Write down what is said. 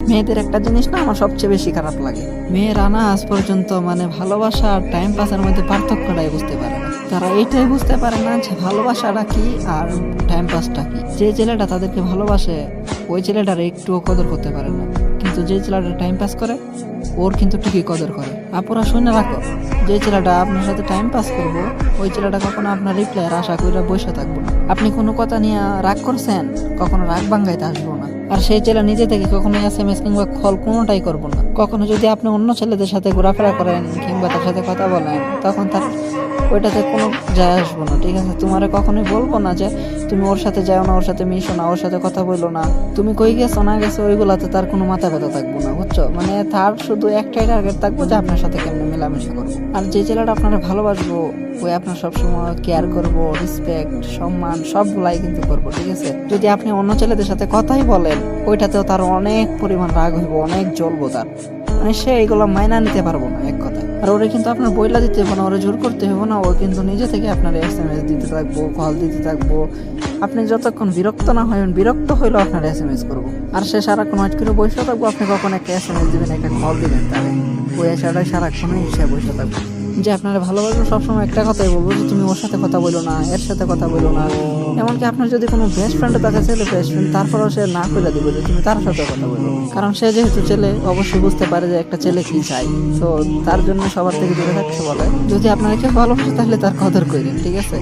মেয়েদের একটা জিনিস না আমার সবচেয়ে বেশি খারাপ লাগে, মেয়েরা না আজ পর্যন্ত মানে ভালোবাসা আর টাইম পাসের মধ্যে পার্থক্যটাই বুঝতে পারে না। তারা এইটাই বুঝতে পারে না যে ভালোবাসাটা কি আর টাইম পাসটা কি। যে ছেলেটা তাদেরকে ভালোবাসে ওই ছেলেটার একটুও কদর করতে পারে না, কিন্তু যে ছেলেটা টাইম পাস করে ওর কিন্তু ঠিকই কদর করে। আপুরা শুনে রাখো, যে ছেলেটা আপনার সাথে টাইম পাস করবো ওই ছেলেটা কখনো আপনার রিপ্লাইয়ের আশা করে বসে থাকবো না। আপনি কোনো কথা নিয়ে রাগ করছেন, কখনো রাগ ভাঙ্গাইতে আসবো না। আর সেই ছেলে নিজে থেকে কখনো SMS কিংবা কল কোনোটাই করবো না। কখনো যদি আপনি অন্য ছেলেদের সাথে ঘোরাফেরা করেন কিংবা তার সাথে কথা বলেন, তখন তার ওইটাতে কোনো যায় আসবো না, ঠিক আছে? তোমারে কখনোই বলবো না যে তুমি ওর সাথে যাও না, ওর সাথে মিশো না, ওর সাথে কথা বললো না, তুমি কই গেছো না গেছো ওইগুলাতে তার কোনো মাথা ব্যথা থাকবো না, বুঝছো? মানে তার শুধু একটাই টার্গেট থাকবো যে আপনার সাথে কেমনে মেলামেশা করবো। আর যে ছেলেটা আপনারা ভালোবাসবো ওই আপনার সবসময় কেয়ার করবো, রেসপেক্ট, সম্মান সবগুলাই কিন্তু করবো, ঠিক আছে? যদি আপনি অন্য ছেলেদের সাথে কথাই বলেন ওইটাতেও তার অনেক পরিমাণ রাগ হইব, অনেক জ্বলবো তার, মানে সে এইগুলো মাইনা নিতে পারবো না এক কথা। আর ওরে কিন্তু আপনার বইলা দিতে হবে না, ওরে জোর করতে হবে না, ও কিন্তু নিজে থেকে আপনার SMS দিতে থাকবো, কল দিতে থাকবো। আপনি যতক্ষণ বিরক্ত না হবেন, বিরক্ত হইলেও আপনার SMS করবো। আর সে সারাক্ষণ ওয়েট করে বসে থাকবো, আপনি কখন একটা SMS দিবেন, একটা কল দিবেন, তাহলে ওই আশাটাই সারাক্ষণই সে বসে থাকবো। যে আপনারা ভালোবাসবো সবসময় একটা কথাই বলবো যে তুমি ওর সাথে কথা বলো না, এর সাথে কথা বলো না। এমনকি আপনার যদি কোনো বেস্ট ফ্রেন্ডের কাছে ছেলে বেস্ট ফ্রেন্ড, তারপরেও সে না করে দিবে যে তুমি তার সাথে কথা বলো, কারণ সে যেহেতু ছেলে অবশ্যই বুঝতে পারে যে একটা ছেলে কি চাই। তো তার জন্য সবার থেকে দূরে থাকতে বলে। যদি আপনারা কেউ ভালোবাসে তাহলে তার কদর করেন, ঠিক আছে?